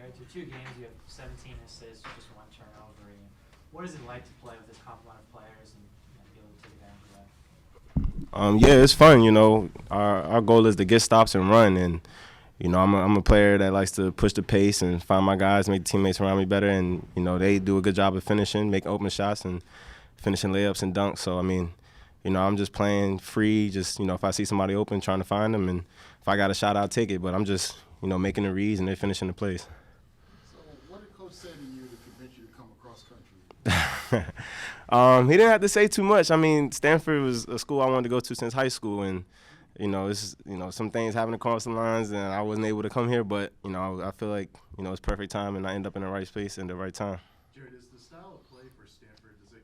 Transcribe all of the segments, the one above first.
year. Through 2 games, you have 17 assists, just 1 turnover. And what is it like to play with this complement of players and be able to take advantage of that? Yeah, it's fun. Our goal is to get stops and run, and I'm a player that likes to push the pace and find my guys, make the teammates around me better, and they do a good job of finishing, making open shots, and finishing layups and dunks. So I'm just playing free. Just if I see somebody open, trying to find them, and if I got a shot, I'll take it. But I'm just making the reads and they're finishing the plays. So what did Coach say to you to convince you to come across country? He didn't have to say too much. Stanford was a school I wanted to go to since high school, and it's some things happened across the lines, and I wasn't able to come here. But I feel like it's perfect time, and I end up in the right space and the right time. Jerod, is the style of play for Stanford, is it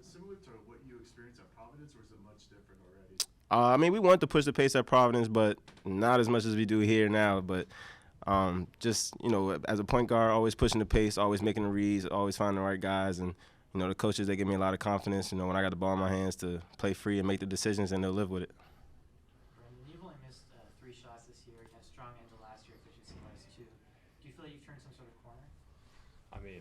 similar to what you experienced at Providence, or is it much different already? We wanted to push the pace at Providence, but not as much as we do here now. But as a point guard, always pushing the pace, always making the reads, always finding the right guys, and the coaches, they give me a lot of confidence. When I got the ball in my hands to play free and make the decisions, and they'll live with it. Brandon, you've only missed 3 shots this year. You had a strong end to last year, efficiency wise too. Do you feel like you've turned some sort of corner?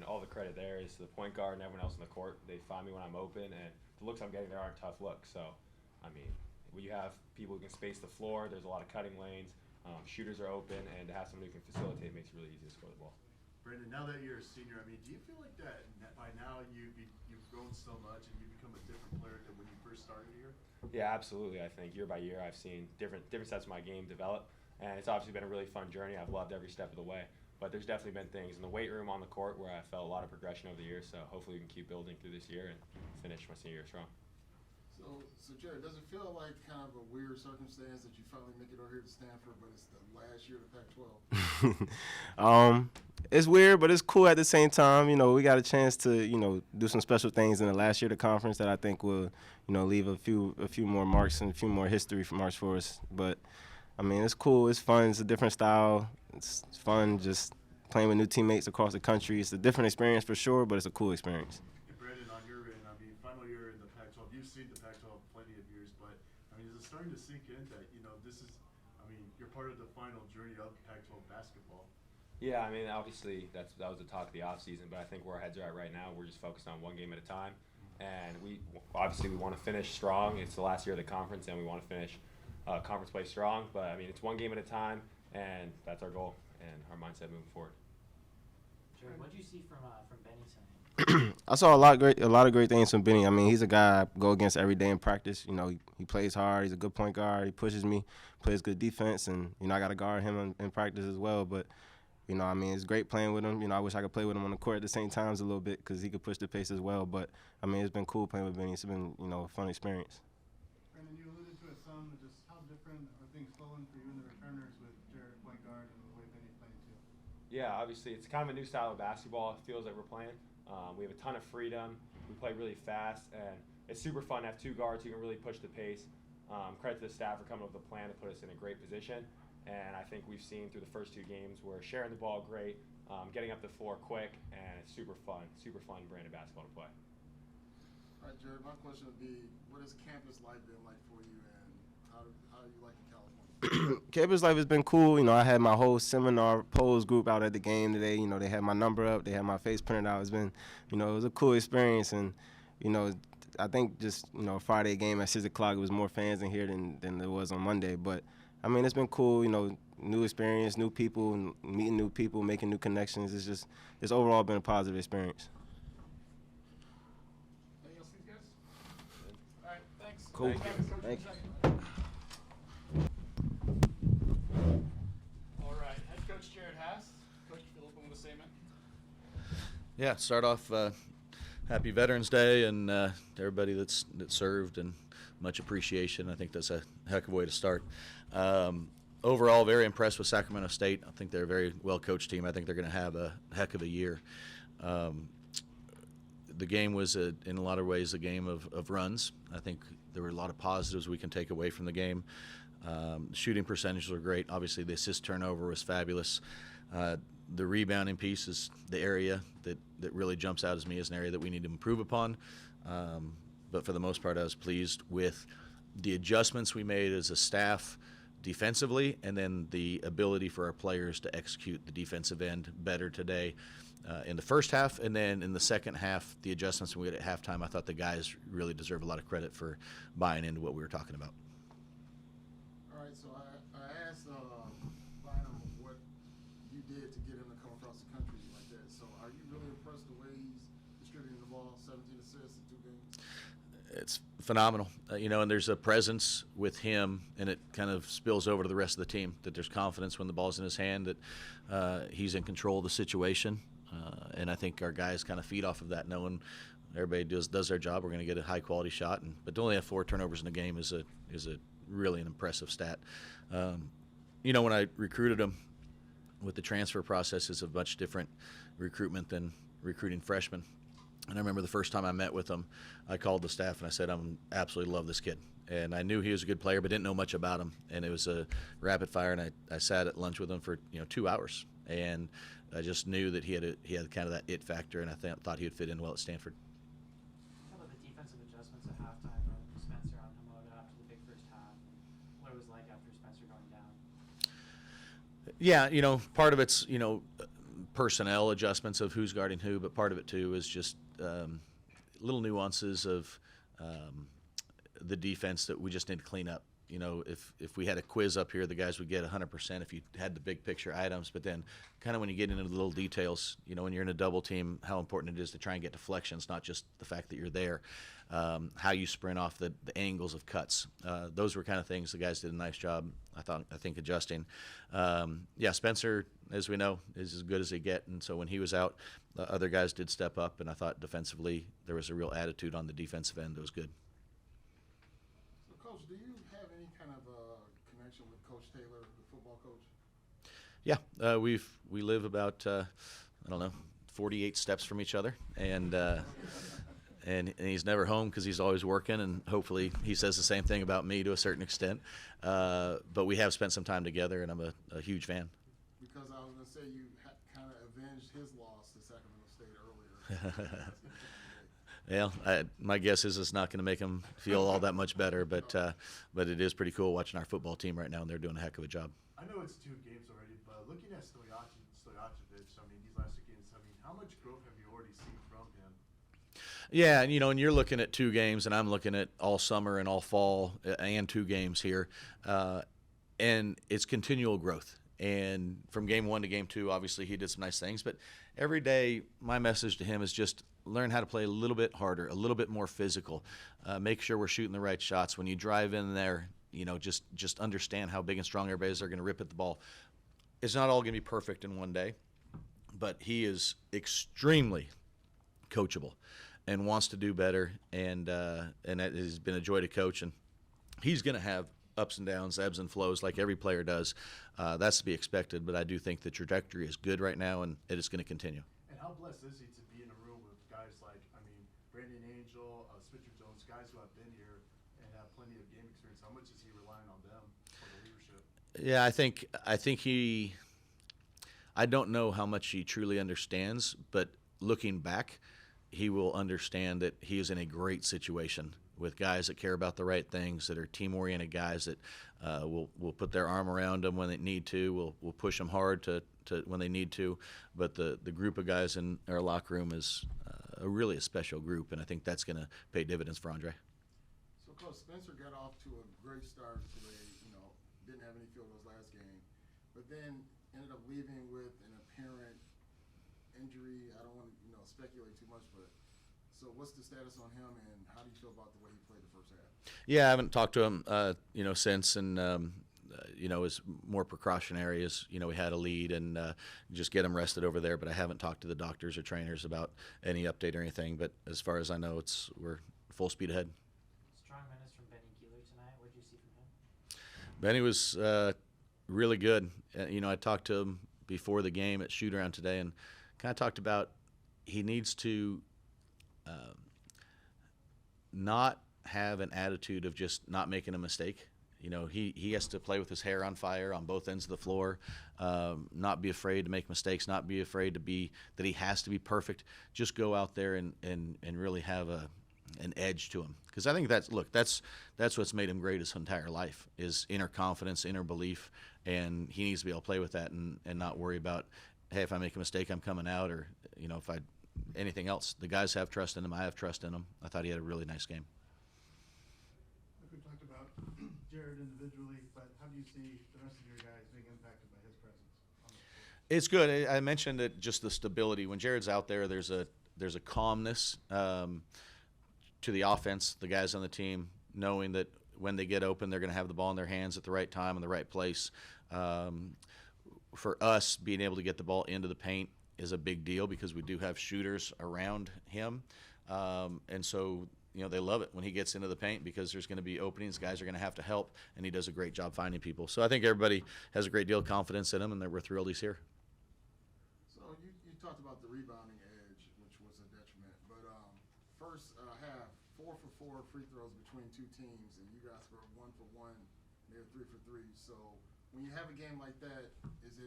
All the credit there is to the point guard and everyone else on the court. They find me when I'm open, and the looks I'm getting there aren't tough looks. So, when you have people who can space the floor, there's a lot of cutting lanes. Shooters are open, and to have somebody who can facilitate makes it really easy to score the ball. Brandon, now that you're a senior, do you feel like that by now you've grown so much and you've become a different player than when you first started here? Yeah, absolutely. I think year by year I've seen different sets of my game develop, and it's obviously been a really fun journey. I've loved every step of the way, but there's definitely been things in the weight room, on the court, where I felt a lot of progression over the years. So hopefully we can keep building through this year and finish my senior year strong. So Jerod, does it feel like kind of a weird circumstance that you finally make it over here to Stanford, but it's the last year of the Pac-12? It's weird, but it's cool at the same time. We got a chance to do some special things in the last year of the conference that I think will leave a few more marks and a few more history marks for us. But it's cool. It's fun. It's a different style. It's fun just playing with new teammates across the country. It's a different experience for sure, but it's a cool experience. Brandon, on your end, final year in the Pac-12, you've seen the Pac-12 plenty of years, but is it starting to sink in that this is, you're part of the final journey of Pac-12 basketball? Yeah, obviously that was the talk of the offseason, but I think where our heads are at right now, we're just focused on one game at a time, and we want to finish strong. It's the last year of the conference, and we want to finish conference play strong. But it's one game at a time, and that's our goal and our mindset moving forward. Jerod, what did you see from Benny tonight? I saw a lot of great things from Benny. He's a guy I go against every day in practice. He plays hard. He's a good point guard. He pushes me, plays good defense, and I got to guard him in practice as well. But it's great playing with him. I wish I could play with him on the court at the same times a little bit because he could push the pace as well. But it's been cool playing with Benny. It's been a fun experience. Brandon, you alluded to it some. Just how different are things flowing for you and the returners with Jerod point guard and the way Benny's playing too? Yeah, obviously it's kind of a new style of basketball. It feels like we're playing. We have a ton of freedom. We play really fast, and it's super fun to have 2 guards who can really push the pace. Credit to the staff for coming up with a plan to put us in a great position. And I think we've seen through the first 2 games we're sharing the ball great, getting up the floor quick, and it's super fun brand of basketball to play. All right, Jerod, my question would be, what has campus life been like for you, and how do you like in California? Campus life has been cool. I had my whole seminar pose group out at the game today. They had my number up. They had my face printed out. It's been, it was a cool experience. And, I think just, Friday game at 6 o'clock, it was more fans in here than there was on Monday. But, it's been cool, new experience, new people, meeting new people, making new connections. It's overall been a positive experience. Anything else, these guys? All right, thanks. Cool. Thank you. All right, head coach Jerod Haase. Coach, you feel open with a statement? Yeah, start off happy Veterans Day and to everybody that served, and much appreciation. I think that's a heck of a way to start. Overall, very impressed with Sacramento State. I think they're a very well-coached team. I think they're going to have a heck of a year. The game was, in a lot of ways, a game of runs. I think there were a lot of positives we can take away from the game. Shooting percentages were great. Obviously, the assist turnover was fabulous. The rebounding piece is the area that really jumps out as me as an area that we need to improve upon. But for the most part, I was pleased with the adjustments we made as a staff, defensively, and then the ability for our players to execute the defensive end better today in the first half. And then in the second half, the adjustments we had at halftime, I thought the guys really deserve a lot of credit for buying into what we were talking about. All right, so I asked Bynum what you did to get him to come across the country like that. So are you really impressed the way he's distributing the ball, 17 assists in 2 games? It's phenomenal, and there's a presence with him, and it kind of spills over to the rest of the team, that there's confidence when the ball's in his hand, that he's in control of the situation. And I think our guys kind of feed off of that, knowing everybody does their job. We're going to get a high-quality shot, but to only have 4 turnovers in a game is a really an impressive stat. When I recruited him, with the transfer process is a much different recruitment than recruiting freshmen. And I remember the first time I met with him, I called the staff and I said, absolutely love this kid. And I knew he was a good player, but didn't know much about him. And it was a rapid fire, and I sat at lunch with him for 2 hours. And I just knew that he had kind of that it factor, and I thought he would fit in well at Stanford. How about the defensive adjustments at halftime when Spencer on him after the big first half? What it was like after Spencer going down? Yeah, part of it's personnel adjustments of who's guarding who, but part of it too is just little nuances of the defense that we just need to clean up. If we had a quiz up here, the guys would get 100% if you had the big picture items, but then kind of when you get into the little details, when you're in a double team, how important it is to try and get deflections, not just the fact that you're there, how you sprint off the angles of cuts. Those were kind of things the guys did a nice job, I think, adjusting. Spencer, as we know, is as good as they get, and so when he was out, the other guys did step up, and I thought defensively there was a real attitude on the defensive end that was good. So, Coach, do you have any kind of connection with Coach Taylor, the football coach? Yeah, we live about 48 steps from each other, and he's never home because he's always working, and hopefully he says the same thing about me to a certain extent. But we have spent some time together, and I'm a huge fan. Because I was going to say you kind of avenged his loss to Sacramento State earlier. Well, my guess is it's not going to make him feel all that much better, but it is pretty cool watching our football team right now, and they're doing a heck of a job. I know it's 2 games already, but looking at Stojakovic, these last 2 games, how much growth have you already seen from him? Yeah, and you're looking at 2 games, and I'm looking at all summer and all fall and 2 games here, and it's continual growth. And from game 1 to game 2, obviously he did some nice things, but every day my message to him is just learn how to play a little bit harder, a little bit more physical, make sure we're shooting the right shots. When you drive in there, just understand how big and strong everybody is. They're going to rip at the ball. It's not all going to be perfect in one day, but he is extremely coachable and wants to do better, and that has been a joy to coach. And he's going to have ups and downs, ebbs and flows like every player does. That's to be expected, but I do think the trajectory is good right now, and it is going to continue. And how blessed is he to be in a room with guys like, Brandon Angel, Switcher Jones, guys who have been here and have plenty of game experience? How much is he relying on them for the leadership? Yeah, I think I don't know how much he truly understands, but looking back, he will understand that he is in a great situation with guys that care about the right things, that are team-oriented guys that will put their arm around them when they need to, will push them hard to when they need to. But the group of guys in our locker room is really a special group, and I think that's going to pay dividends for Andre. So, Coach, Spencer got off to a great start today, didn't have any field goals last game, but then ended up leaving with an apparent injury. I don't want to speculate too much, but so what's the status on him, and how do you feel about the way he played the first half? Yeah, I haven't talked to him, since, and is more precautionary. As we had a lead and just get him rested over there. But I haven't talked to the doctors or trainers about any update or anything. But as far as I know, we're full speed ahead. Strong minutes from Benny Keeler tonight. What did you see from him? Benny was really good. I talked to him before the game at shoot-around today, and kind of talked about he needs to not have an attitude of just not making a mistake. He has to play with his hair on fire on both ends of the floor, not be afraid to make mistakes, not be afraid that he has to be perfect. Just go out there and really have an edge to him. Because I think that's what's made him great his entire life is inner confidence, inner belief, and he needs to be able to play with that and not worry about, hey, if I make a mistake, I'm coming out, or if I anything else. The guys have trust in him. I have trust in him. I thought he had a really nice game. We talked about Jerod individually, but how do you see the rest of your guys being impacted by his presence on the field? It's good. I mentioned that just the stability. When Jerod's out there, there's a calmness to the offense, the guys on the team, knowing that when they get open, they're going to have the ball in their hands at the right time in the right place. For us, being able to get the ball into the paint is a big deal because we do have shooters around him. And so, they love it when he gets into the paint because there's going to be openings. Guys are going to have to help, and he does a great job finding people. So I think everybody has a great deal of confidence in him, and that we're thrilled he's here. So you talked about the rebounding edge, which was a detriment. But first half, 4 for 4 free throws between two teams, and you guys were 1 for 1, and they were 3 for 3. So when you have a game like that, do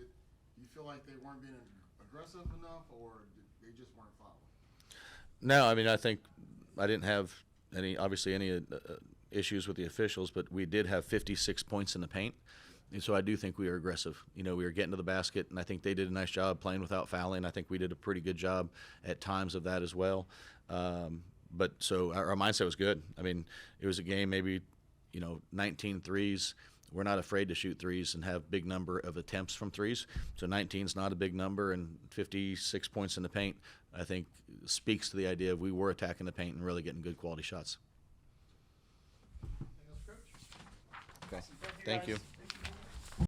you feel like they weren't being aggressive enough, or they just weren't fouling? No, I mean, I think I didn't have any issues with the officials, but we did have 56 points in the paint. And so I do think we were aggressive. We were getting to the basket, and I think they did a nice job playing without fouling. I think we did a pretty good job at times of that as well. But so our mindset was good. I mean, it was a game maybe, 19 threes. We're not afraid to shoot threes and have big number of attempts from threes. So 19 is not a big number, and 56 points in the paint, I think, speaks to the idea of we were attacking the paint and really getting good quality shots. Anything else, Coach? Okay. Awesome. Thank you. Guys.